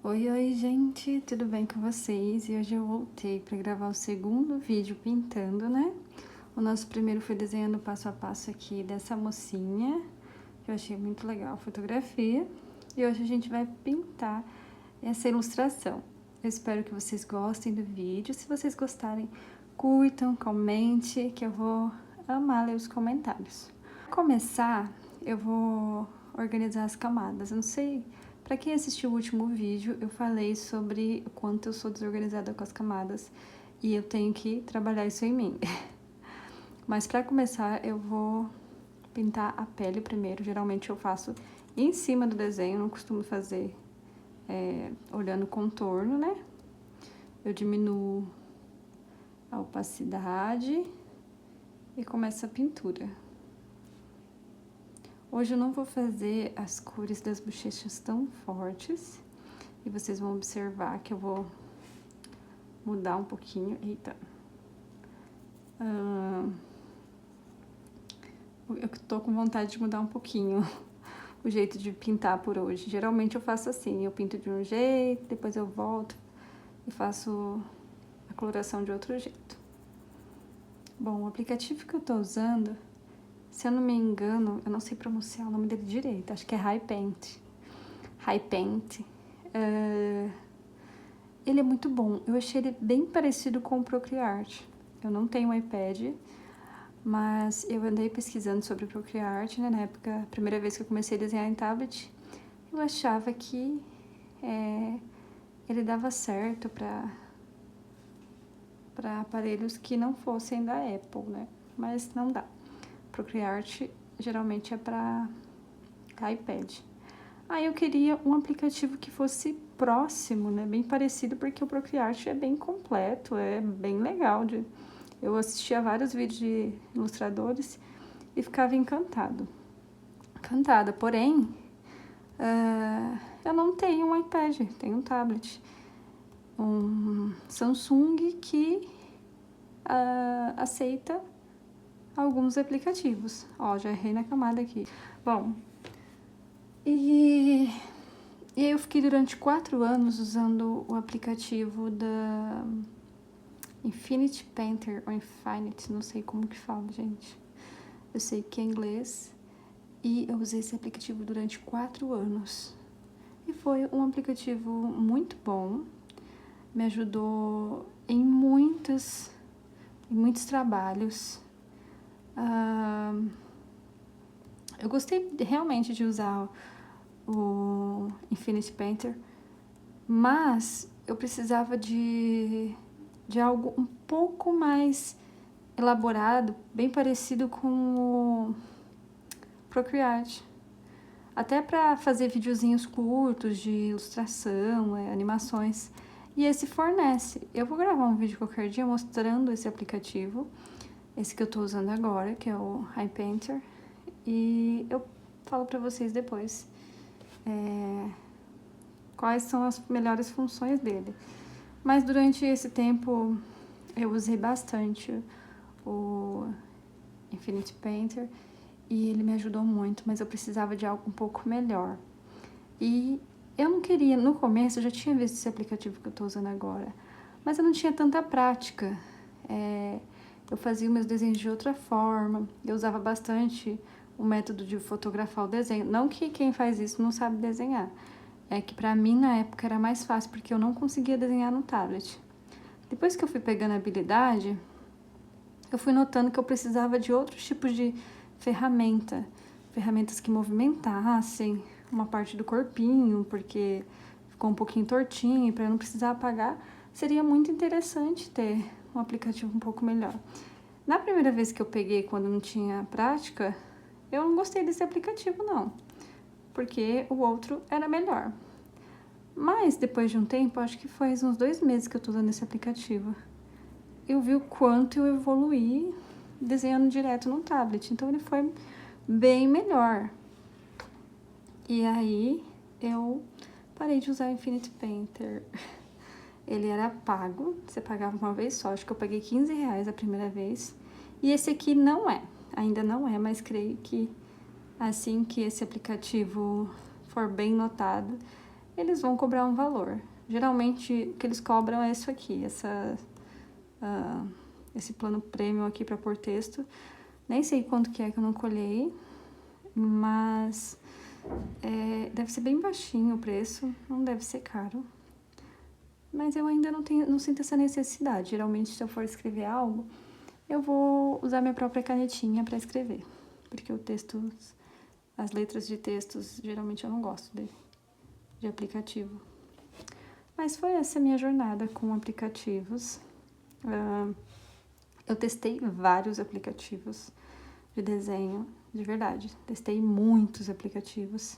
Oi, gente, tudo bem com vocês? E hoje eu voltei para gravar o segundo vídeo pintando, né? O nosso primeiro foi desenhando passo a passo aqui dessa mocinha, que eu achei muito legal a fotografia. E hoje a gente vai pintar essa ilustração. Eu espero que vocês gostem do vídeo. Se vocês gostarem, curtam, comente, que eu vou amar ler os comentários. Para começar, eu vou organizar as camadas. Eu não sei... Para quem assistiu o último vídeo, eu falei sobre o quanto eu sou desorganizada com as camadas e eu tenho que trabalhar isso em mim. Mas para começar, eu vou pintar a pele primeiro. Geralmente eu faço em cima do desenho, não costumo fazer olhando o contorno, né? Eu diminuo a opacidade e começo a pintura. Hoje eu não vou fazer as cores das bochechas tão fortes. E vocês vão observar que eu vou mudar um pouquinho. Eita. Eu tô com vontade de mudar um pouquinho o jeito de pintar por hoje. Geralmente eu faço assim, eu pinto de um jeito, depois eu volto e faço a coloração de outro jeito. Bom, o aplicativo que eu tô usando, se eu não me engano, eu não sei pronunciar o nome dele direito, acho que é HiPaint. HiPaint. Ele é muito bom, eu achei ele bem parecido com o Procreate. Eu não tenho um iPad, mas eu andei pesquisando sobre o Procreate, né? Na época, a primeira vez que eu comecei a desenhar em tablet, eu achava que ele dava certo para aparelhos que não fossem da Apple, né? Mas não dá. Procreate geralmente é para iPad. Aí eu queria um aplicativo que fosse próximo, né? Bem parecido, porque o Procreate é bem completo, é bem legal. Eu assistia vários vídeos de ilustradores e ficava encantada. Porém, eu não tenho um iPad, tenho um tablet. Um Samsung que aceita alguns aplicativos. Ó, já errei na camada aqui. Bom, e aí eu fiquei durante 4 anos usando o aplicativo da Infinity Painter, ou Infinity, não sei como que fala, gente. Eu sei que é inglês. E eu usei esse aplicativo durante 4 anos. E foi um aplicativo muito bom. Me ajudou em muitos trabalhos. Eu gostei realmente de usar o Infinity Painter, mas eu precisava de algo um pouco mais elaborado, bem parecido com o Procreate. Até para fazer videozinhos curtos de ilustração, animações. E esse fornece. Eu vou gravar um vídeo qualquer dia mostrando esse aplicativo, esse que eu tô usando agora, que é o HiPainter. E eu falo pra vocês depois quais são as melhores funções dele. Mas durante esse tempo eu usei bastante o Infinity Painter e ele me ajudou muito, mas eu precisava de algo um pouco melhor. E eu não queria, no começo eu já tinha visto esse aplicativo que eu tô usando agora, mas eu não tinha tanta prática. Eu fazia meus desenhos de outra forma, eu usava bastante o método de fotografar o desenho. Não que quem faz isso não sabe desenhar, é que pra mim na época era mais fácil, porque eu não conseguia desenhar no tablet. Depois que eu fui pegando a habilidade, eu fui notando que eu precisava de outros tipos de ferramentas que movimentassem uma parte do corpinho, porque ficou um pouquinho tortinho, e para não precisar apagar, seria muito interessante ter um aplicativo um pouco melhor. Na primeira vez que eu peguei, quando não tinha prática, eu não gostei desse aplicativo não, porque o outro era melhor. Mas depois de um tempo, acho que faz uns 2 meses que eu tô usando esse aplicativo, eu vi o quanto eu evoluí desenhando direto no tablet, então ele foi bem melhor. E aí eu parei de usar o Infinity Painter. Ele era pago, você pagava uma vez só, acho que eu paguei R$15 a primeira vez. E esse aqui não é, ainda não é, mas creio que assim que esse aplicativo for bem notado, eles vão cobrar um valor. Geralmente, o que eles cobram é isso aqui, esse plano premium aqui para pôr texto. Nem sei quanto que é que eu não colhei, mas deve ser bem baixinho o preço, não deve ser caro. Mas eu ainda não sinto essa necessidade. Geralmente, se eu for escrever algo, eu vou usar minha própria canetinha para escrever. Porque o texto, as letras de textos, geralmente eu não gosto de aplicativo. Mas foi essa minha jornada com aplicativos. Eu testei vários aplicativos de desenho, de verdade. Testei muitos aplicativos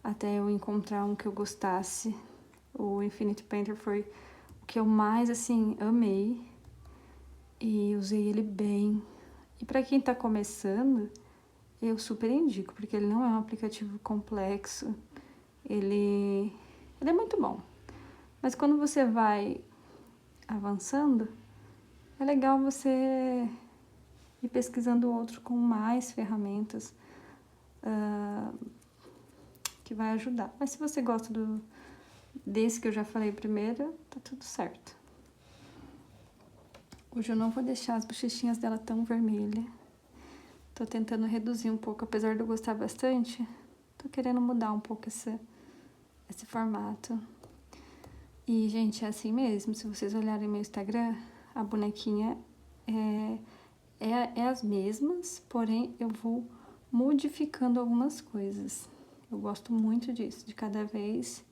até eu encontrar um que eu gostasse. O Infinity Painter foi o que eu mais, assim, amei. E usei ele bem. E para quem tá começando, eu super indico, porque ele não é um aplicativo complexo. Ele é muito bom. Mas quando você vai avançando, é legal você ir pesquisando outro com mais ferramentas que vai ajudar. Mas se você gosta desse que eu já falei primeiro, tá tudo certo. Hoje eu não vou deixar as bochechinhas dela tão vermelhas. Tô tentando reduzir um pouco, apesar de eu gostar bastante. Tô querendo mudar um pouco esse formato. E, gente, é assim mesmo. Se vocês olharem meu Instagram, a bonequinha é as mesmas, porém eu vou modificando algumas coisas. Eu gosto muito disso, de cada vez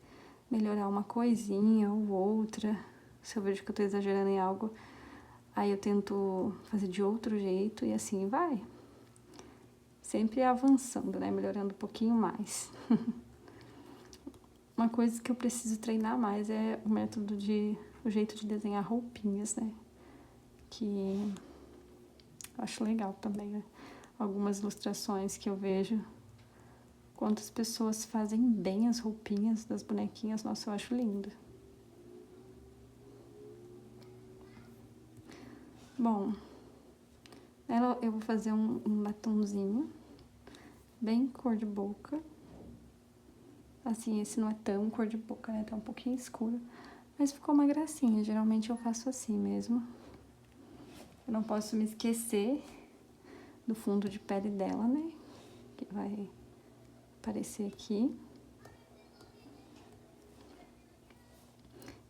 melhorar uma coisinha ou outra. Se eu vejo que eu tô exagerando em algo, aí eu tento fazer de outro jeito e assim vai. Sempre avançando, né? Melhorando um pouquinho mais. Uma coisa que eu preciso treinar mais é o jeito de desenhar roupinhas, né? Que eu acho legal também, né? Algumas ilustrações que eu vejo. Quantas pessoas fazem bem as roupinhas das bonequinhas. Nossa, eu acho lindo. Bom, eu vou fazer um batonzinho bem cor de boca. Assim, esse não é tão cor de boca, né? Tá um pouquinho escuro. Mas ficou uma gracinha. Geralmente eu faço assim mesmo. Eu não posso me esquecer do fundo de pele dela, né? Que vai aparecer aqui.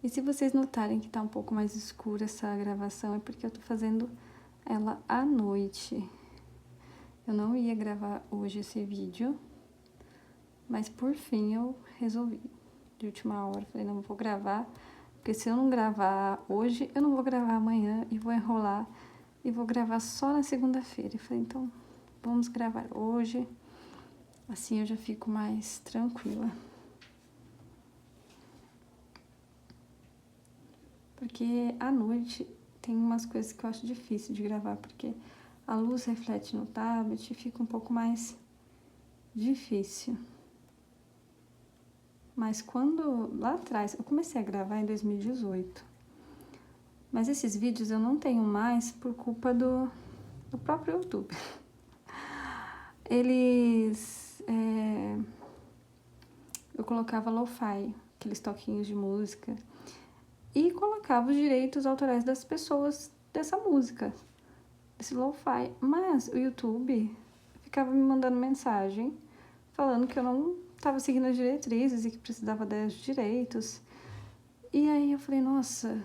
E se vocês notarem que tá um pouco mais escura essa gravação, é porque eu tô fazendo ela à noite. Eu não ia gravar hoje esse vídeo, mas por fim eu resolvi. De última hora, falei, não vou gravar, porque se eu não gravar hoje, eu não vou gravar amanhã e vou enrolar e vou gravar só na segunda-feira. Eu falei, então vamos gravar hoje, assim eu já fico mais tranquila. Porque à noite tem umas coisas que eu acho difícil de gravar, porque a luz reflete no tablet e fica um pouco mais difícil. Mas lá atrás, eu comecei a gravar em 2018. Mas esses vídeos eu não tenho mais por culpa do próprio YouTube. Eu colocava lo-fi, aqueles toquinhos de música, e colocava os direitos autorais das pessoas dessa música, desse lo-fi. Mas o YouTube ficava me mandando mensagem falando que eu não estava seguindo as diretrizes e que precisava dos direitos. E aí eu falei, nossa,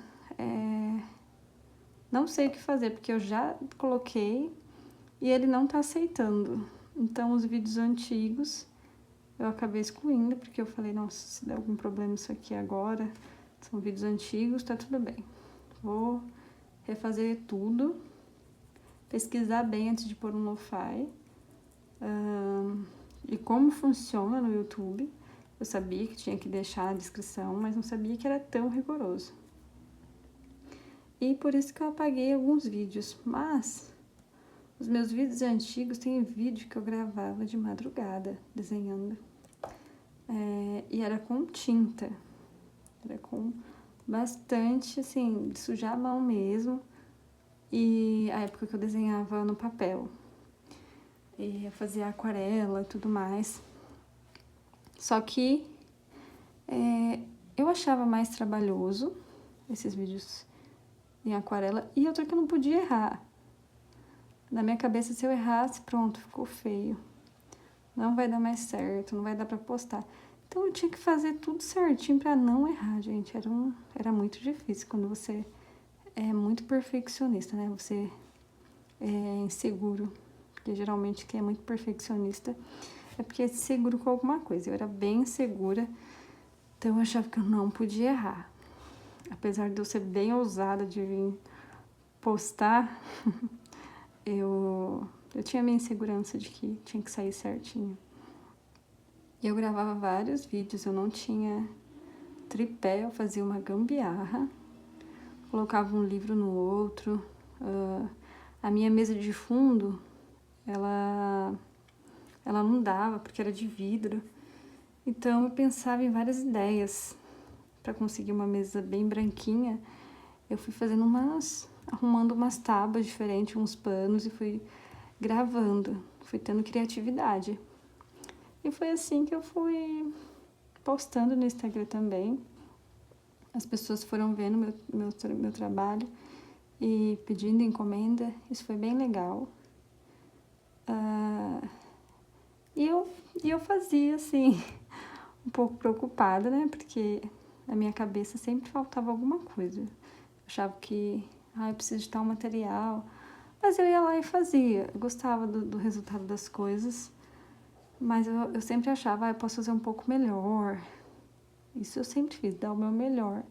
não sei o que fazer, porque eu já coloquei e ele não tá aceitando. Então, os vídeos antigos eu acabei excluindo, porque eu falei, nossa, se der algum problema isso aqui agora, são vídeos antigos, tá tudo bem. Vou refazer tudo, pesquisar bem antes de pôr um lo-fi. E como funciona no YouTube. Eu sabia que tinha que deixar na descrição, mas não sabia que era tão rigoroso. E por isso que eu apaguei alguns vídeos. Mas os meus vídeos antigos, tem vídeo que eu gravava de madrugada, desenhando. E era com tinta. Era com bastante, assim, de sujar a mão mesmo. E a época que eu desenhava no papel. E eu fazia aquarela e tudo mais. Só que Eu achava mais trabalhoso esses vídeos em aquarela, e outra que eu não podia errar. Na minha cabeça, se eu errasse, pronto, ficou feio. Não vai dar mais certo, não vai dar pra postar. Então eu tinha que fazer tudo certinho pra não errar, gente. Era muito difícil quando você é muito perfeccionista, né? Você é inseguro. Porque geralmente quem é muito perfeccionista é porque é seguro com alguma coisa. Eu era bem insegura, então eu achava que eu não podia errar. Apesar de eu ser bem ousada de vir postar, eu tinha minha insegurança de que tinha que sair certinho. E eu gravava vários vídeos, eu não tinha tripé, eu fazia uma gambiarra, colocava um livro no outro. A minha mesa de fundo, ela não dava, porque era de vidro. Então eu pensava em várias ideias para conseguir uma mesa bem branquinha. Eu fui arrumando umas tábuas diferentes, uns panos, e fui gravando, fui tendo criatividade. E foi assim que eu fui postando no Instagram também. As pessoas foram vendo meu trabalho e pedindo encomenda. Isso foi bem legal. E eu fazia, assim, um pouco preocupada, né? Porque na minha cabeça sempre faltava alguma coisa. Eu achava que, eu preciso de tal material. Mas eu ia lá e fazia. Eu gostava do resultado das coisas. Mas eu sempre achava, eu posso fazer um pouco melhor. Isso eu sempre fiz, dar o meu melhor.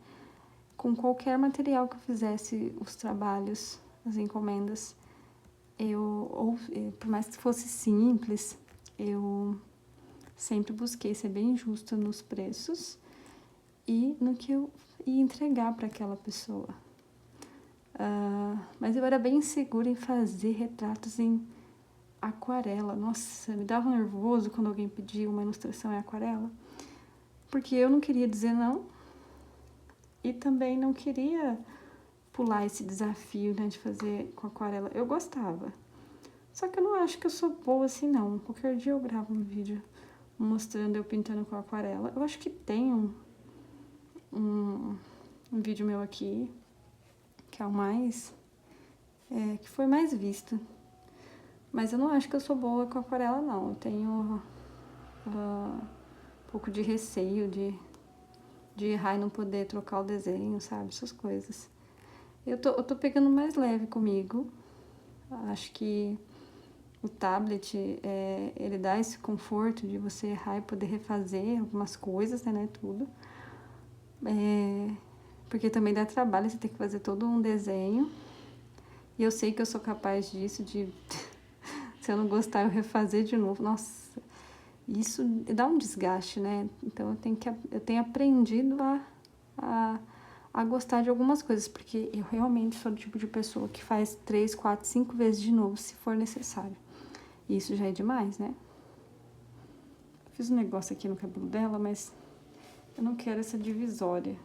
Com qualquer material que eu fizesse os trabalhos, as encomendas, por mais que fosse simples, eu sempre busquei ser bem justa nos preços e no que eu ia entregar para aquela pessoa. Mas eu era bem insegura em fazer retratos em aquarela. Nossa, me dava nervoso quando alguém pedia uma ilustração em aquarela, porque eu não queria dizer não e também não queria pular esse desafio, né, de fazer com aquarela. Eu gostava, só que eu não acho que eu sou boa assim, não. Qualquer dia eu gravo um vídeo mostrando eu pintando com aquarela. Eu acho que tem um vídeo meu aqui, que é o mais... que foi mais visto. Mas eu não acho que eu sou boa com aquarela, não. Eu tenho um pouco de receio de errar e não poder trocar o desenho, sabe? Essas coisas. Eu tô pegando mais leve comigo. Acho que o tablet, ele dá esse conforto de você errar e poder refazer algumas coisas, né? Tudo. Porque também dá trabalho, você tem que fazer todo um desenho. E eu sei que eu sou capaz disso, de se eu não gostar, eu refazer de novo. Nossa, isso dá um desgaste, né? Então eu tenho aprendido a gostar de algumas coisas, porque eu realmente sou do tipo de pessoa que faz 3, 4, 5 vezes de novo, se for necessário. E isso já é demais, né? Fiz um negócio aqui no cabelo dela, mas eu não quero essa divisória.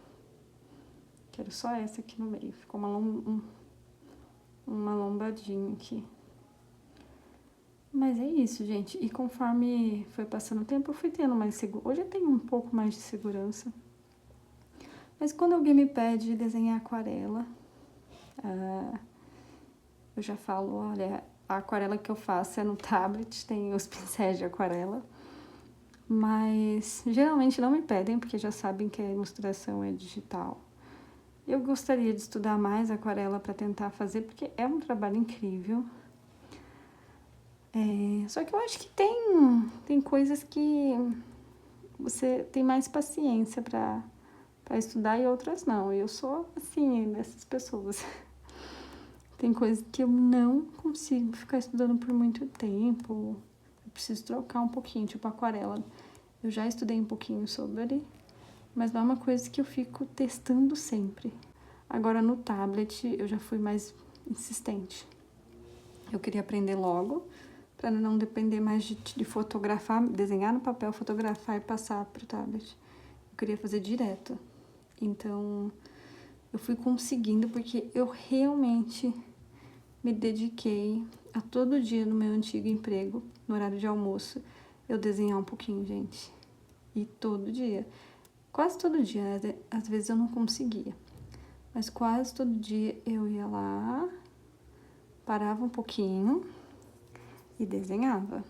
Quero só essa aqui no meio. Ficou uma lombadinha aqui. Mas é isso, gente. E conforme foi passando o tempo, eu fui tendo mais segurança. Hoje eu tenho um pouco mais de segurança. Mas quando alguém me pede desenhar aquarela, eu já falo, olha, a aquarela que eu faço é no tablet, tem os pincéis de aquarela. Mas geralmente não me pedem, porque já sabem que a ilustração é digital. Eu gostaria de estudar mais aquarela para tentar fazer, porque é um trabalho incrível. Só que eu acho que tem coisas que você tem mais paciência para estudar e outras não. Eu sou assim, dessas pessoas. Tem coisas que eu não consigo ficar estudando por muito tempo. Eu preciso trocar um pouquinho, tipo aquarela. Eu já estudei um pouquinho sobre, mas não é uma coisa que eu fico testando sempre. Agora no tablet eu já fui mais insistente. Eu queria aprender logo, para não depender mais de fotografar, desenhar no papel, fotografar e passar para o tablet. Eu queria fazer direto. Então, eu fui conseguindo porque eu realmente me dediquei a todo dia no meu antigo emprego, no horário de almoço, eu desenhar um pouquinho, gente. E todo dia. quase todo dia, né? Às vezes eu não conseguia, mas quase todo dia eu ia lá, parava um pouquinho e desenhava.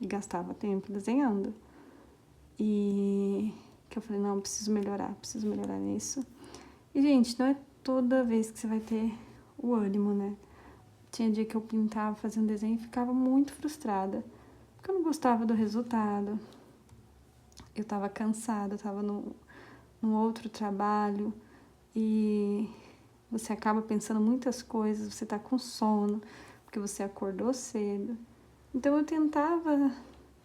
E gastava tempo desenhando. E que eu falei, não, preciso melhorar nisso. E, gente, não é toda vez que você vai ter o ânimo, né? Tinha dia que eu pintava, fazia um desenho e ficava muito frustrada. Porque eu não gostava do resultado. Eu tava cansada, eu tava num outro trabalho. E você acaba pensando muitas coisas, você tá com sono, porque você acordou cedo. Então eu tentava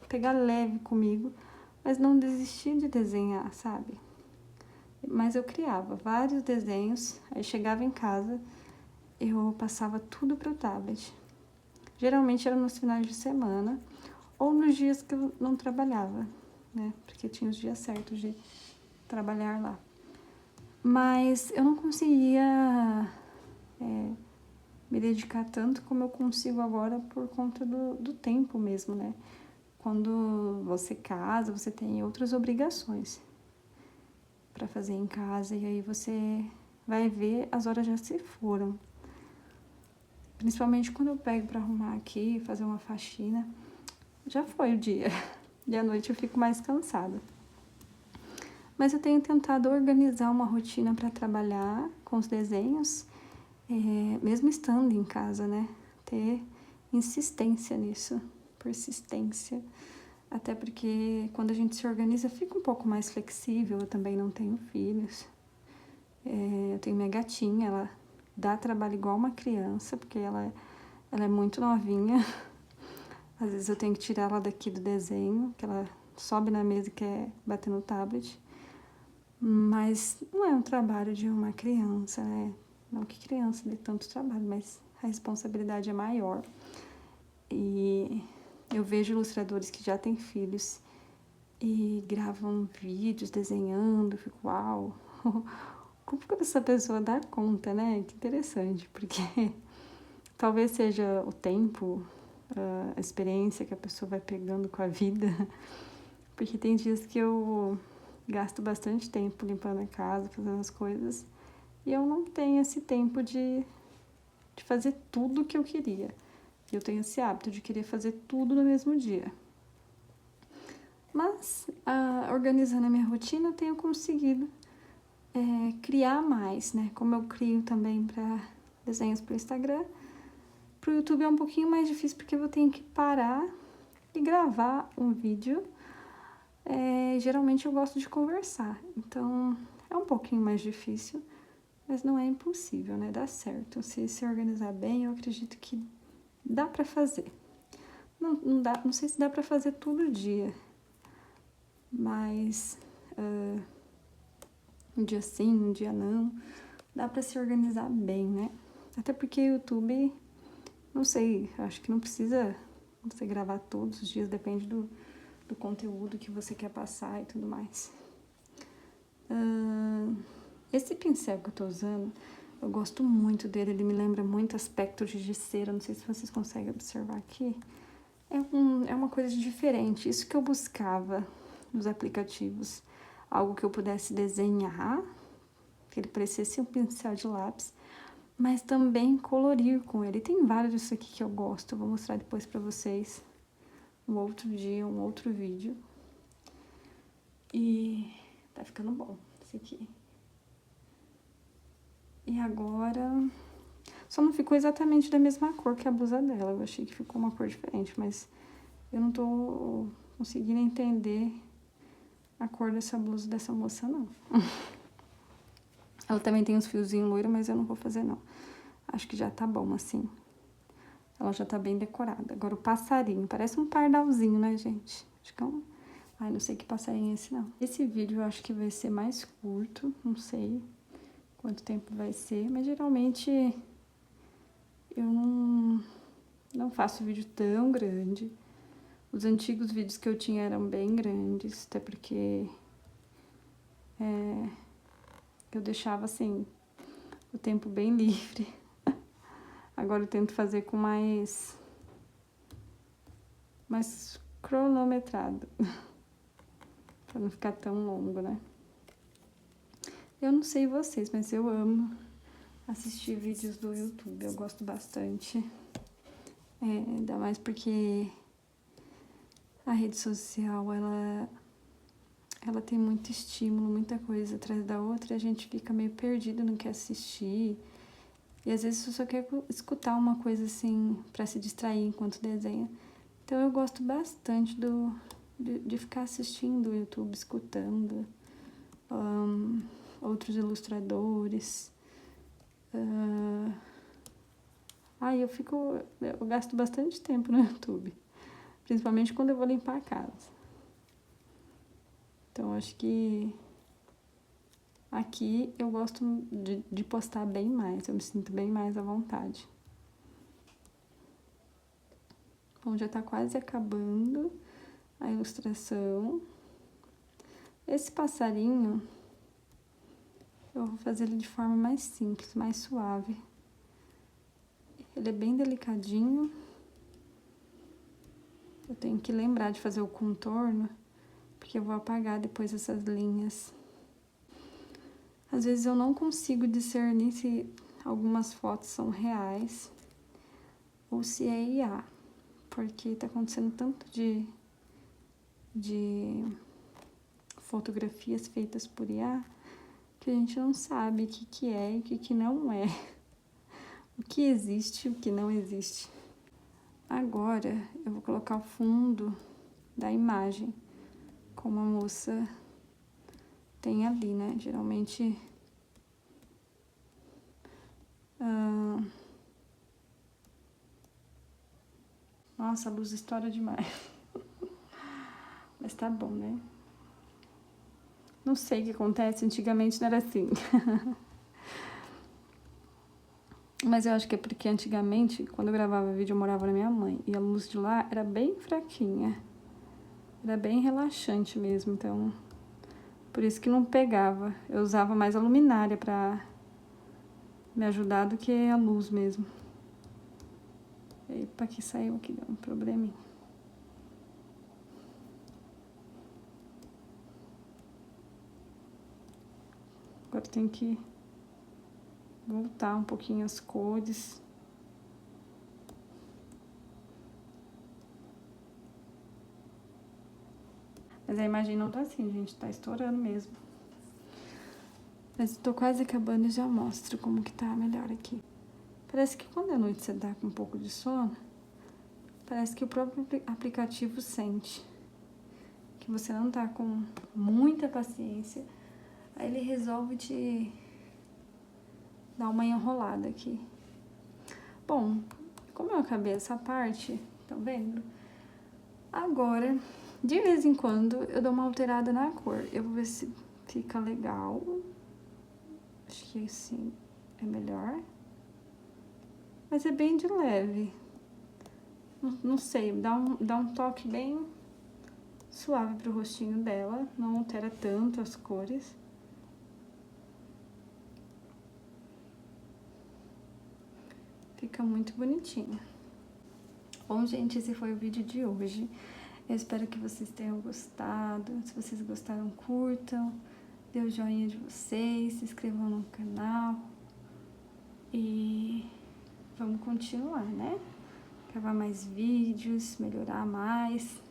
pegar leve comigo, mas não desistir de desenhar, sabe? Mas eu criava vários desenhos, aí chegava em casa, eu passava tudo pro tablet. Geralmente era nos finais de semana ou nos dias que eu não trabalhava, né? Porque tinha os dias certos de trabalhar lá. Mas eu não conseguia me dedicar tanto como eu consigo agora por conta do tempo mesmo, né? Quando você casa, você tem outras obrigações para fazer em casa e aí você vai ver, as horas já se foram. Principalmente quando eu pego para arrumar aqui, fazer uma faxina, já foi o dia. E à noite eu fico mais cansada. Mas eu tenho tentado organizar uma rotina para trabalhar com os desenhos, mesmo estando em casa, né? Ter insistência nisso, persistência. Até porque quando a gente se organiza fica um pouco mais flexível. Eu também não tenho filhos. Eu tenho minha gatinha, ela dá trabalho igual uma criança, porque ela é muito novinha. Às vezes eu tenho que tirar ela daqui do desenho, que ela sobe na mesa e quer bater no tablet. Mas não é um trabalho de uma criança, né? Não que criança dê tanto trabalho, mas a responsabilidade é maior. E eu vejo ilustradores que já têm filhos e gravam vídeos desenhando, eu fico, uau, como que essa pessoa dá conta, né? Que interessante, porque talvez seja o tempo, a experiência que a pessoa vai pegando com a vida, porque tem dias que eu gasto bastante tempo limpando a casa, fazendo as coisas, e eu não tenho esse tempo de fazer tudo o que eu queria. Eu tenho esse hábito de querer fazer tudo no mesmo dia. Mas, organizando a minha rotina, eu tenho conseguido criar mais, né? Como eu crio também para desenhos para o Instagram. Para o YouTube é um pouquinho mais difícil, porque eu tenho que parar e gravar um vídeo. Geralmente eu gosto de conversar, então é um pouquinho mais difícil, mas não é impossível, né? Dá certo. Se organizar bem, eu acredito que dá para fazer. Não sei se dá para fazer todo dia, mas um dia sim, um dia não, dá para se organizar bem, né? Até porque o YouTube, não sei, acho que não precisa você gravar todos os dias, depende do conteúdo que você quer passar e tudo mais. Esse pincel que eu tô usando, eu gosto muito dele, ele me lembra muito aspectos de cera, não sei se vocês conseguem observar aqui. É uma coisa diferente, isso que eu buscava nos aplicativos. Algo que eu pudesse desenhar, que ele parecesse um pincel de lápis, mas também colorir com ele. Tem vários disso aqui que eu gosto, eu vou mostrar depois pra vocês. Um outro dia, um outro vídeo. E tá ficando bom esse aqui. E agora... Só não ficou exatamente da mesma cor que a blusa dela. Eu achei que ficou uma cor diferente, mas eu não tô conseguindo entender a cor dessa blusa dessa moça, não. Ela também tem uns fiozinhos loiros, mas eu não vou fazer, não. Acho que já tá bom, assim. Ela já tá bem decorada. Agora o passarinho. Parece um pardalzinho, né, gente? Acho que é um... Ai, não sei que passarinho é esse, não. Esse vídeo eu acho que vai ser mais curto. Não sei quanto tempo vai ser. Mas geralmente eu não faço vídeo tão grande. Os antigos vídeos que eu tinha eram bem grandes. Até porque eu deixava, assim, o tempo bem livre. Agora eu tento fazer com mais cronometrado. Pra não ficar tão longo, né? Eu não sei vocês, mas eu amo assistir vídeos do YouTube, eu gosto bastante. Ainda mais porque a rede social, ela tem muito estímulo, muita coisa atrás da outra, e a gente fica meio perdido, não quer assistir. E às vezes eu só quer escutar uma coisa assim, pra se distrair enquanto desenha. Então eu gosto bastante de ficar assistindo o YouTube, escutando outros ilustradores. Eu gasto bastante tempo no YouTube, principalmente quando eu vou limpar a casa. Então acho que aqui eu gosto de postar bem mais, eu me sinto bem mais à vontade. Bom, já tá quase acabando a ilustração. Esse passarinho, eu vou fazer ele de forma mais simples, mais suave. Ele é bem delicadinho. Eu tenho que lembrar de fazer o contorno, porque eu vou apagar depois essas linhas. Às vezes eu não consigo discernir se algumas fotos são reais ou se é IA, porque tá acontecendo tanto de fotografias feitas por IA que a gente não sabe o que é e o que não é, o que existe e o que não existe. Agora eu vou colocar o fundo da imagem, como a moça tem ali, né? Geralmente nossa, a luz estoura demais. Mas tá bom, né? Não sei o que acontece, antigamente não era assim. Mas eu acho que é porque antigamente, quando eu gravava vídeo, eu morava na minha mãe. E a luz de lá era bem fraquinha. Era bem relaxante mesmo, então... Por isso que não pegava. Eu usava mais a luminária pra me ajudar do que a luz mesmo. Epa, que saiu aqui, deu um probleminha. Agora tem que voltar um pouquinho as cores. Mas a imagem não tá assim, gente, tá estourando mesmo. Mas tô quase acabando e já mostro como que tá melhor aqui. Parece que quando à noite você dá com um pouco de sono, parece que o próprio aplicativo sente que você não tá com muita paciência. Aí ele resolve te dar uma enrolada aqui. Bom, como eu acabei essa parte, tá vendo? Agora, de vez em quando, eu dou uma alterada na cor. Eu vou ver se fica legal. Acho que assim é melhor. Mas é bem de leve. Não sei, dá um toque bem suave pro rostinho dela. Não altera tanto as cores. Fica muito bonitinho. Bom, gente, esse foi o vídeo de hoje. Eu espero que vocês tenham gostado. Se vocês gostaram, curtam. Dê o joinha de vocês, se inscrevam no canal. E vamos continuar, né? Gravar mais vídeos, melhorar mais.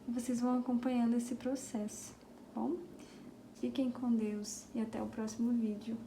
E vocês vão acompanhando esse processo, tá bom? Fiquem com Deus e até o próximo vídeo.